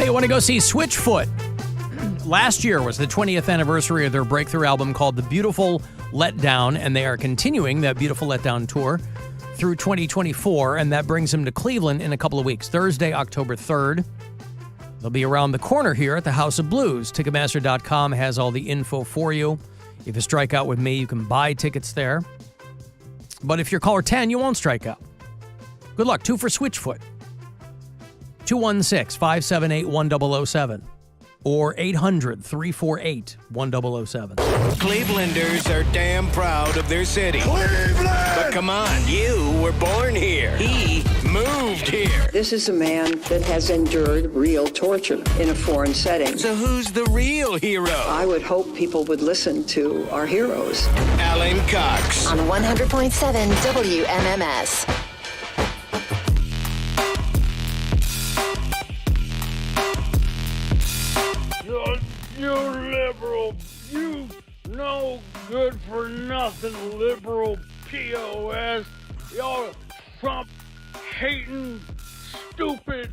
Hey, want to go see Switchfoot? Last year was the 20th anniversary of their breakthrough album called The Beautiful Letdown, and they are continuing that Beautiful Letdown tour through 2024, and that brings them to Cleveland in a couple of weeks. Thursday, October 3rd. They'll be around the corner here at the House of Blues. Ticketmaster.com has all the info for you. If you strike out with me, you can buy tickets there. But if you're caller 10, you won't strike out. Good luck. 2 for Switchfoot. 216-578-1007 or 800-348-1007. Clevelanders are damn proud of their city. Cleveland! But come on, you were born here. He moved here. This is a man that has endured real torture in a foreign setting. So who's the real hero? I would hope people would listen to our heroes. Alan Cox. On 100.7 WMMS. You liberal, you no good for nothing liberal POS. Y'all Trump hating, stupid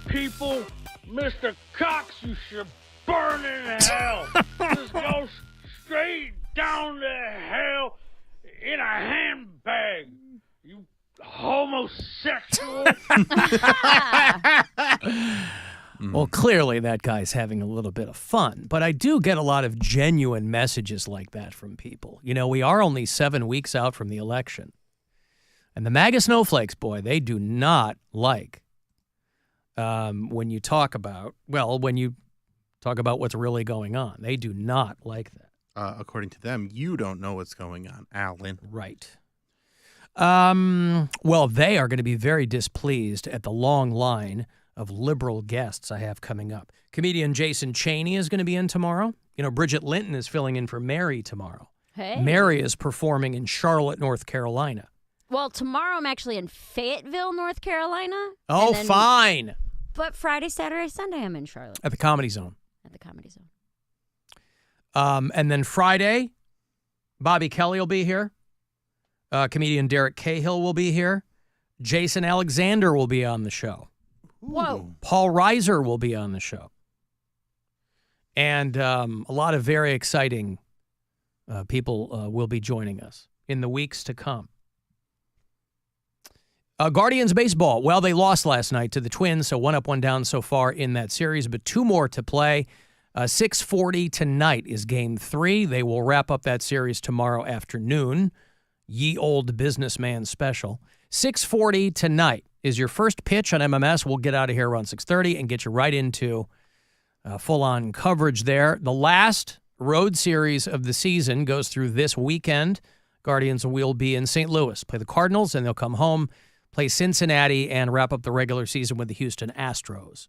people. Mr. Cox, you should burn in hell. Just go straight down to hell in a handbag. You homosexual. Well, clearly that guy's having a little bit of fun, but I do get a lot of genuine messages like that from people. You know, we are only 7 weeks out from the election, and the MAGA snowflakes, boy, they do not like when you talk about what's really going on. They do not like that. According to them, you don't know what's going on, Alan. Right. Well, they are going to be very displeased at the long line of liberal guests I have coming up. Comedian Jason Chaney is going to be in tomorrow. You know, Bridget Linton is filling in for Mary tomorrow. Hey. Mary is performing in Charlotte, North Carolina. Well, tomorrow I'm actually in Fayetteville, North Carolina. Oh, fine. But Friday, Saturday, Sunday I'm in Charlotte. At the Comedy Zone. At the Comedy Zone. And then Friday, Bobby Kelly will be here. Comedian Derek Cahill will be here. Jason Alexander will be on the show. Whoa. Paul Reiser will be on the show. And a lot of very exciting people will be joining us in the weeks to come. Guardians baseball. Well, they lost last night to the Twins, so 1 up, 1 down so far in that series, but 2 more to play. 6:40 tonight is Game 3. They will wrap up that series tomorrow afternoon. Ye Old Businessman special. 6:40 tonight is your first pitch on MMS. We'll get out of here around 6:30 and get you right into full-on coverage there. The last road series of the season goes through this weekend. Guardians will be in St. Louis, play the Cardinals, and they'll come home, play Cincinnati, and wrap up the regular season with the Houston Astros.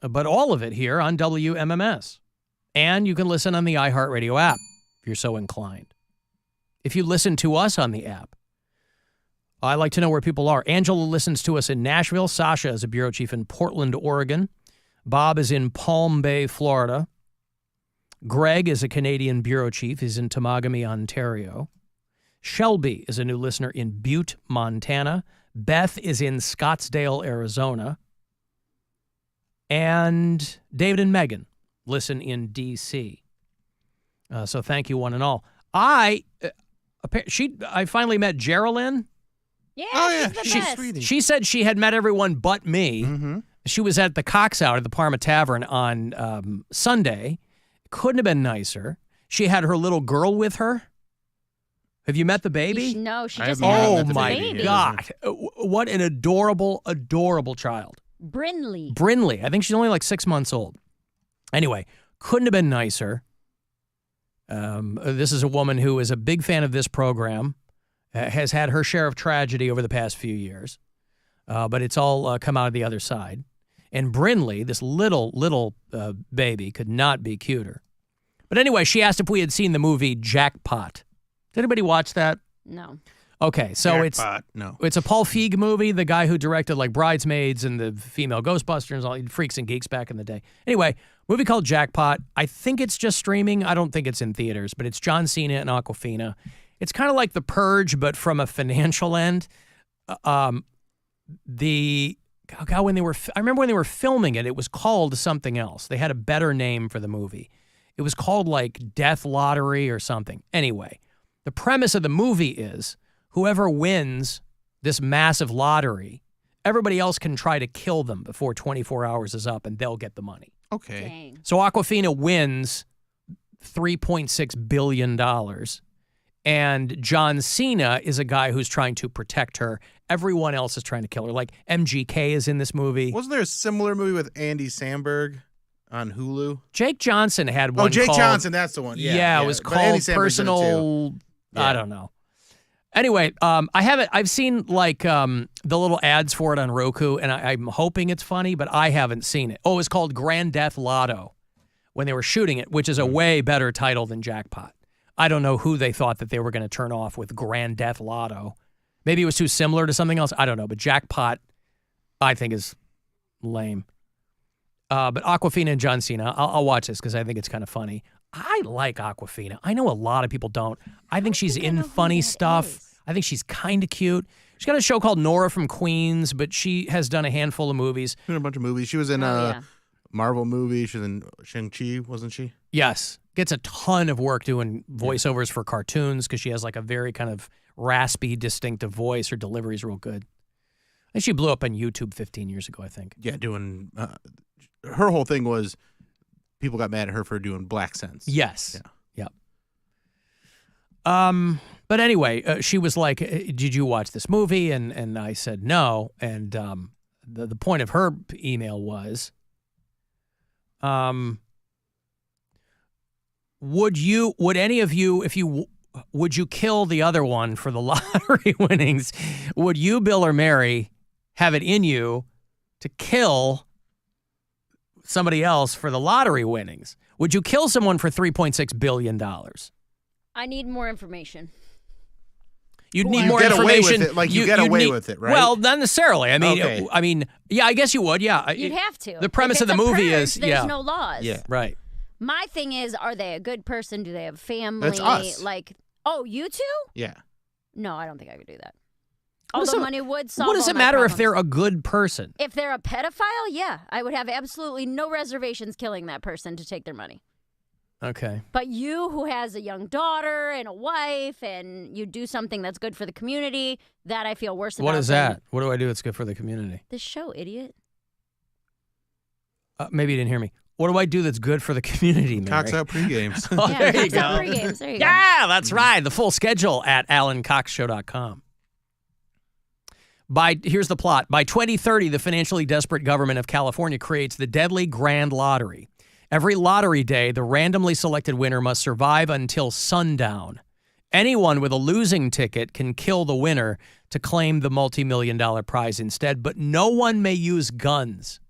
But all of it here on WMMS. And you can listen on the iHeartRadio app if you're so inclined. If you listen to us on the app, I like to know where people are. Angela listens to us in Nashville. Sasha is a bureau chief in Portland, Oregon. Bob is in Palm Bay, Florida. Greg is a Canadian bureau chief. He's in Temagami, Ontario. Shelby is a new listener in Butte, Montana. Beth is in Scottsdale, Arizona. And David and Megan listen in D.C. So thank you, one and all. I finally met Geraldine. Yeah, she's the best. Sweetie. She said she had met everyone but me. Mm-hmm. She was at the Cox Hour at the Parma Tavern on Sunday. Couldn't have been nicer. She had her little girl with her. Have you met the baby? No, she I just haven't had Oh met the the my baby. God. What an adorable, adorable child. Brinley. I think she's only like 6 months old. Anyway, couldn't have been nicer. This is a woman who is a big fan of this program, has had her share of tragedy over the past few years, but it's all come out of the other side. And Brinley, this little baby, could not be cuter. But anyway, she asked if we had seen the movie Jackpot. Did anybody watch that? No. Okay, so Jackpot, it's a Paul Feig movie, the guy who directed like Bridesmaids and the female Ghostbusters, all Freaks and Geeks back in the day. Anyway, movie called Jackpot. I think it's just streaming. I don't think it's in theaters, but it's John Cena and Awkwafina. It's kind of like The Purge, but from a financial end. The God, I remember when they were filming it, it was called something else. They had a better name for the movie. It was called like Death Lottery or something. Anyway, the premise of the movie is whoever wins this massive lottery, everybody else can try to kill them before 24 hours is up and they'll get the money. Okay. Dang. So Awkwafina wins $3.6 billion. And John Cena is a guy who's trying to protect her. Everyone else is trying to kill her. Like MGK is in this movie. Wasn't there a similar movie with Andy Samberg on Hulu? Jake Johnson had one. Oh, Jake called, Johnson, that's the one. Yeah, it was But Andy called Samberg's in it Personal. too. I don't know. Anyway, I've seen like the little ads for it on Roku, and I'm hoping it's funny, but I haven't seen it. Oh, it's called Grand Death Lotto when they were shooting it, which is a way better title than Jackpot. I don't know who they thought that they were going to turn off with Grand Death Lotto. Maybe it was too similar to something else. I don't know. But Jackpot, I think, is lame. But Awkwafina and John Cena, I'll watch this because I think it's kind of funny. I like Awkwafina. I know a lot of people don't. I think she's in funny stuff. I think she's kind of cute. She's got a show called Nora from Queens, but she has done a handful of movies. She's in a bunch of movies. She was in a Marvel movie. She was in Shang-Chi, wasn't she? Yes. Gets a ton of work doing voiceovers for cartoons because she has like a very kind of raspy, distinctive voice. Her delivery's real good. And she blew up on YouTube 15 years ago, I think. Yeah, doing her whole thing was people got mad at her for doing black sense. Yes. Yeah. Yep. But anyway, she was like, "Did you watch this movie?" And I said no. And the point of her email was, would any of you, would you kill the other one for the lottery winnings? Would you, Bill or Mary, have it in you to kill somebody else for the lottery winnings? Would you kill someone for $3.6 billion? I need more information. You'd need You more get away information. with it, like you get you'd away need- with it, right? Well, not necessarily. Okay. I mean, yeah, I guess you would. Yeah, You'd have to. The premise If of the it's a movie purge, is, there's no laws. Yeah. right. My thing is, are they a good person? Do they have family? That's us. Like, oh, you two? Yeah. No, I don't think I could do that. What does Although it- money would solve What does all it my matter if problems. they're a good person? If they're a pedophile, yeah, I would have absolutely no reservations killing that person to take their money. Okay. But you, who has a young daughter and a wife, and you do something that's good for the community, that I feel worse about. What is than that? What do I do that's good for the community? This show, idiot. Maybe you didn't hear me. What do I do that's good for the community, Mary? Cocks out pre-games. Oh, Yeah, there you Cox Out go. Pre-Games. There you Yeah, that's right. The full schedule at alancoxshow.com. Here's the plot. By 2030, the financially desperate government of California creates the deadly Grand Lottery. Every lottery day, the randomly selected winner must survive until sundown. Anyone with a losing ticket can kill the winner to claim the multi-million-dollar prize instead, but no one may use guns.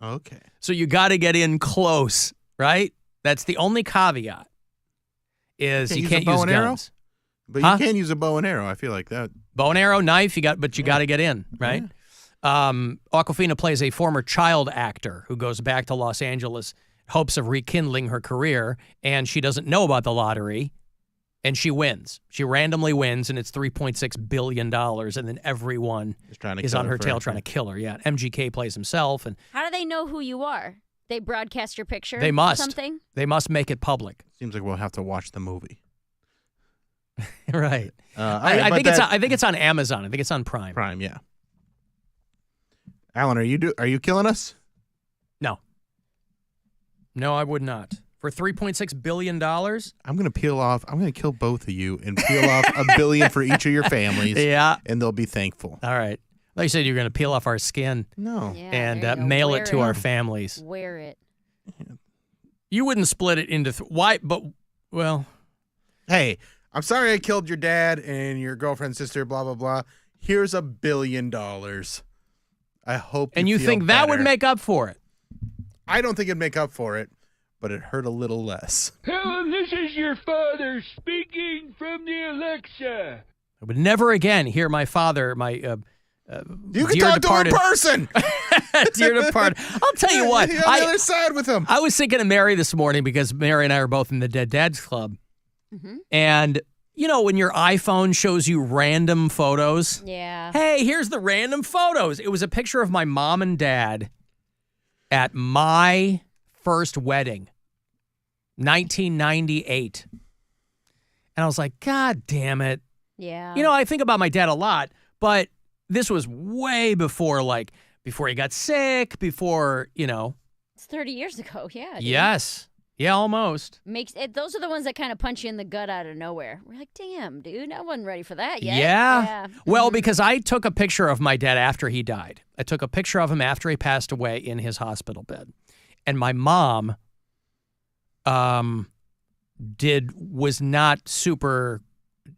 Okay. So you got to get in close, right? That's the only caveat. Is you can't use guns. But Huh? you can use a bow and arrow. I feel like that. Bow and arrow, knife, you got to get in, right? Awkwafina plays a former child actor who goes back to Los Angeles, hopes of rekindling her career, and she doesn't know about the lottery, and she wins. She randomly wins, and it's $3.6 billion, and then everyone Just trying to is kill on her her tail for- trying to kill her. Yeah, MGK plays himself, and How do they know who you are? They broadcast your picture? they must. Or something? They must make it public. Seems like we'll have to watch the movie. Right. All I right, think but I think it's on Amazon. I think it's on Prime. Prime. Yeah. Alan, are you killing us? No, I would not. For $3.6 billion? I'm gonna kill both of you and peel off $1 billion for each of your families. Yeah. And they'll be thankful. All right. Like you said, you're going to peel off our skin No. Yeah, and there you go. mail Wear it to our families. Wear it. You wouldn't split it into why? But well, Hey, I'm sorry I killed your dad and your girlfriend's sister. Blah blah blah. Here's $1 billion. I hope. and you feel think that would better. make up for it? I don't think it'd make up for it, but it hurt a little less. Helen, this is your father speaking from the Alexa. I would never again hear my father, my You can dear talk departed, to a person. dear departed. I'll tell you what. You're on the other side with him. I was thinking of Mary this morning because Mary and I are both in the Dead Dads Club. Mm-hmm. And, you know, when your iPhone shows you random photos? Yeah. Hey, here's the random photos. It was a picture of my mom and dad at my first wedding, 1998. And I was like, God damn it. Yeah. You know, I think about my dad a lot, but this was way before, like, before he got sick, before, you know. It's 30 years ago, yeah. Dude. Yes. Yeah, almost. Those are the ones that kind of punch you in the gut out of nowhere. We're like, damn, dude, I wasn't ready for that yet. Yeah. Well, because I took a picture of my dad after he died. I took a picture of him after he passed away in his hospital bed. And my mom was not super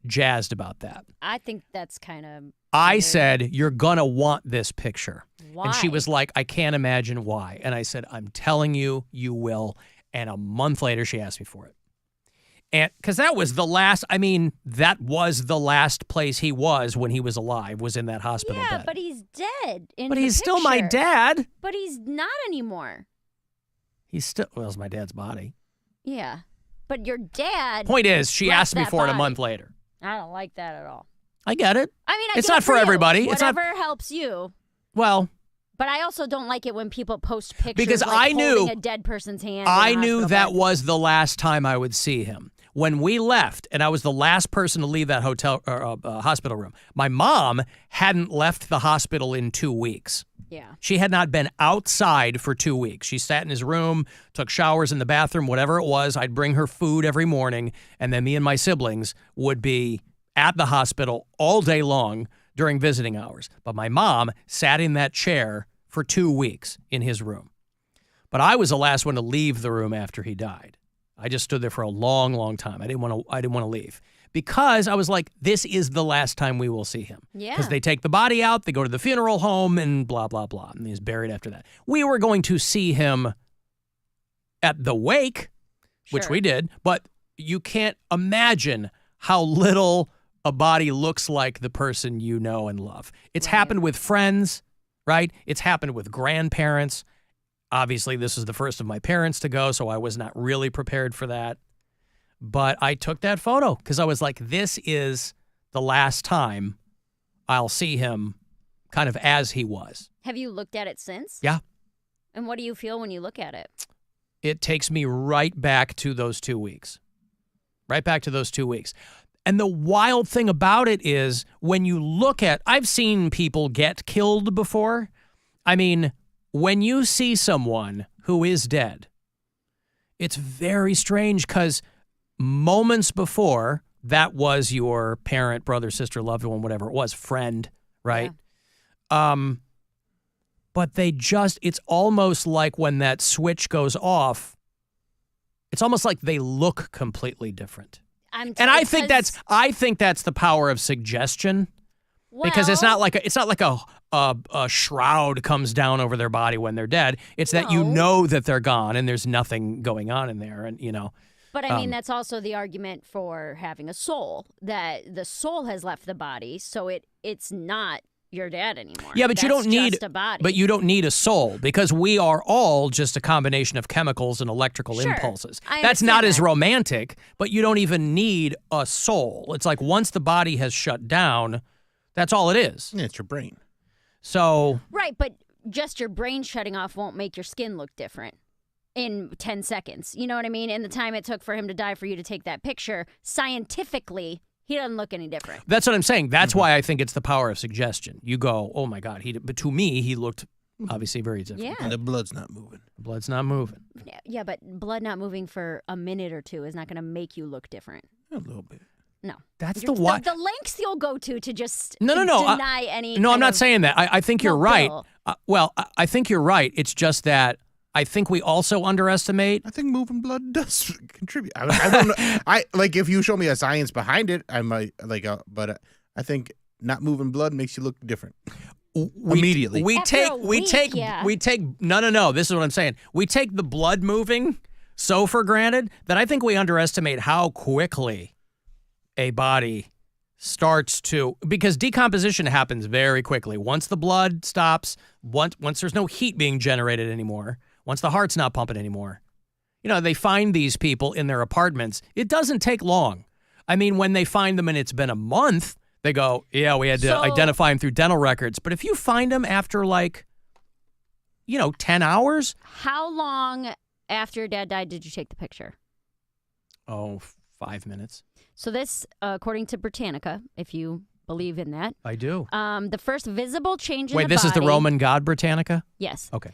jazzed about that. I think that's kind of I said, you're going to want this picture. Why? And she was like, I can't imagine why. And I said, I'm telling you, you will. And a month later, she asked me for it. And because that was the last place he was when he was alive, was in that hospital bed. Yeah, but he's dead. But he's still my dad. But he's not anymore. He's still, well, it's my dad's body. Yeah. But your dad. Point is, she left asked me that for it a body. month later. I don't like that at all. I get it. I mean, it's get not it for you. everybody. Whatever helps you. Well. But I also don't like it when people post pictures because like I knew holding a dead person's hand. I knew that was the last time I would see him. When we left, and I was the last person to leave that hospital room, my mom hadn't left the hospital in 2 weeks. Yeah. She had not been outside for 2 weeks. She sat in his room, took showers in the bathroom, whatever it was. I'd bring her food every morning, and then me and my siblings would be at the hospital all day long during visiting hours. But my mom sat in that chair for 2 weeks in his room. But I was the last one to leave the room after he died. I just stood there for a long, long time. I didn't want to leave because I was like, this is the last time we will see him. Yeah. Because they take the body out, they go to the funeral home, and blah, blah, blah. And he's buried after that. We were going to see him at the wake, which we did, but you can't imagine how little a body looks like the person you know and love. It's happened with friends, right? It's happened with grandparents. Obviously, this is the first of my parents to go, so I was not really prepared for that. But I took that photo because I was like, this is the last time I'll see him kind of as he was. Have you looked at it since? Yeah. And what do you feel when you look at it? It takes me right back to those 2 weeks. Right back to those 2 weeks. And the wild thing about it is when you look at, I've seen people get killed before. I mean, when you see someone who is dead, it's very strange because moments before, that was your parent, brother, sister, loved one, whatever it was, friend, right? Yeah. But it's almost like when that switch goes off, it's almost like they look completely different. I think that's the power of suggestion. Because it's not like a shroud comes down over their body when they're dead. It's that you know that they're gone and there's nothing going on in there, and you know. But I mean, that's also the argument for having a soul, that the soul has left the body, so it's not your dad anymore. Yeah, but you don't need just a body. But you don't need a soul because we are all just a combination of chemicals and electrical impulses. That's not as romantic, but you don't even need a soul. It's like once the body has shut down, that's all it is. Yeah, it's your brain. So right, but just your brain shutting off won't make your skin look different in 10 seconds. You know what I mean? In the time it took for him to die for you to take that picture, scientifically, he doesn't look any different. That's what I'm saying. That's why I think it's the power of suggestion. You go, oh my God, but to me, he looked obviously very different. Yeah. And the blood's not moving. The blood's not moving. Yeah, but blood not moving for a minute or two is not going to make you look different. A little bit. No. That's the why. The lengths you'll go to just no. deny any. No, I'm not saying that. I think you're right. Bill. I think you're right. It's just that I think we also underestimate. I think moving blood does contribute. I don't know. I like if you show me a science behind it, I might but I think not moving blood makes you look different. Immediately. We take no. This is what I'm saying. We take the blood moving so for granted that I think we underestimate how quickly a body starts to, because decomposition happens very quickly. Once the blood stops, once there's no heat being generated anymore, once the heart's not pumping anymore, you know, they find these people in their apartments. It doesn't take long. I mean, when they find them and it's been a month, they go, yeah, we had to identify them through dental records. But if you find them after 10 hours. How long after your dad died did you take the picture? Oh, 5 minutes. So this, according to Britannica, if you believe in that. I do. The first visible change in the body. Wait, this is the Roman god Britannica? Yes. Okay.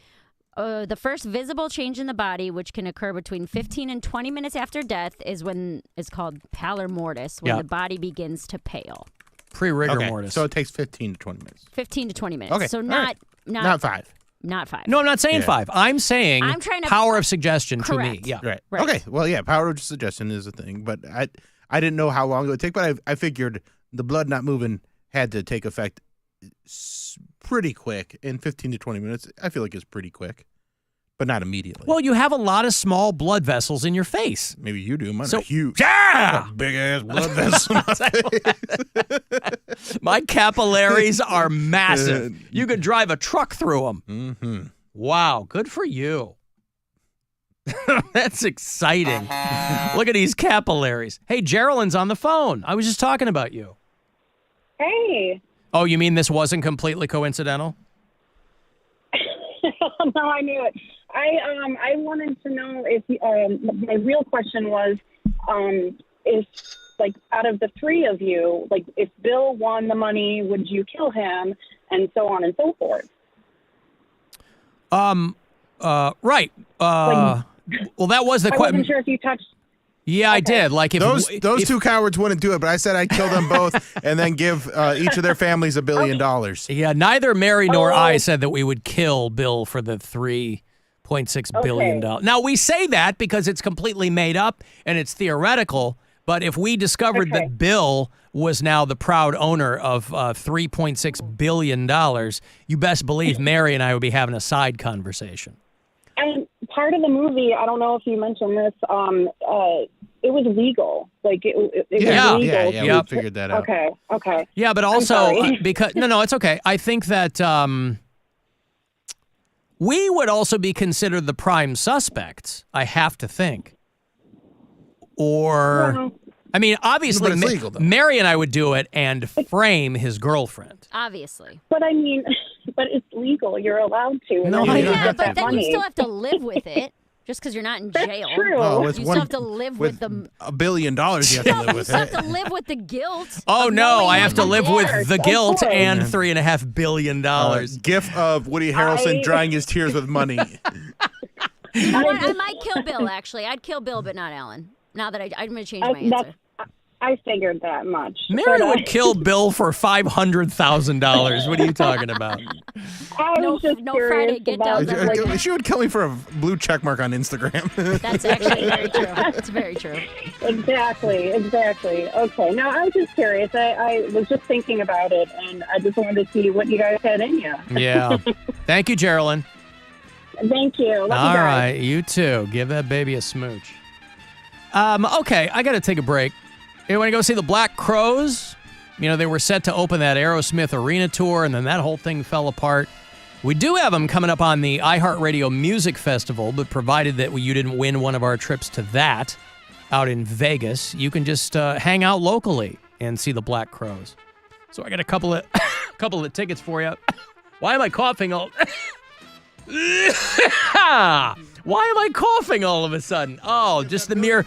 The first visible change in the body, which can occur between 15 and 20 minutes after death, is when it's called pallor mortis, when the body begins to pale. Pre-rigor mortis. So it takes 15 to 20 minutes. 15 to 20 minutes. Okay. So not 5. Not 5. No, I'm not saying 5. I'm saying trying to power of suggestion correct. to me. Yeah. Right. Right. Okay. Well, yeah, power of suggestion is a thing, but I didn't know how long it would take, but I figured the blood not moving had to take effect pretty quick. In 15 to 20 minutes, I feel like it's pretty quick, but not immediately. Well, you have a lot of small blood vessels in your face. Maybe you do. Mine So- are huge. Yeah! Big ass blood vessel. in my face. My capillaries are massive. You could drive a truck through them. Mm-hmm. Wow, good for you. That's exciting. Look at these capillaries. Hey, Geraldine's on the phone. I was just talking about you. Hey. Oh, you mean this wasn't completely coincidental? No, I knew it. I wanted to know if my real question was if out of the three of you, if Bill won the money, would you kill him, and so on and so forth. Right. Well, that was the I question. wasn't sure if you touched. Yeah, I did. Like if Those two cowards wouldn't do it, but I said I'd kill them both and then give each of their families $1 billion. Yeah, neither Mary nor I said that we would kill Bill for the $3.6 billion. Now, we say that because it's completely made up and it's theoretical, but if we discovered that Bill was now the proud owner of $3.6 billion, you best believe Mary and I would be having a side conversation. And part of the movie, I don't know if you mentioned this, it was legal. It was legal. Yeah, we figured that out. Okay. Yeah, but also because no, it's okay. I think that we would also be considered the prime suspects. I have to think, or I mean, obviously, But it's legal, though. Mary and I would do it and frame his girlfriend. Obviously. But I mean, but it's legal. You're allowed to. No, And I you know. get Yeah, that but then money. you still have to live with it. Just because you're not in jail. That's true. Oh, You with still have to live with the... $1 billion, you have to live You with still it. have to live with the guilt. Oh of no, knowing I have to what live you with did. the guilt course. and $3.5 billion. GIF of Woody Harrelson drying his tears with money. You know what? I might kill Bill, actually. I'd kill Bill, but not Alan. Now that I'm going to change my answer. I figured that much. Mary But, would kill Bill for $500,000. What are you talking about? I No- was just no curious Friday get about, downs. She would kill me for a blue check mark on Instagram. That's actually very true. It's very true. Exactly. Okay. Now, I was just curious. I was just thinking about it, and I just wanted to see what you guys had in you. Yeah. Thank you, Geraldine. Thank you. Love you All guys. right, you too. Give that baby a smooch. Okay, I got to take a break. You want to go see the Black Crowes? You know, they were set to open that Aerosmith arena tour, and then that whole thing fell apart. We do have them coming up on the iHeartRadio Music Festival, but provided that you didn't win one of our trips to that out in Vegas, you can just hang out locally and see the Black Crowes. So I got a couple of tickets for you. Why am I coughing all... Why am I coughing all of a sudden? Oh, just the mere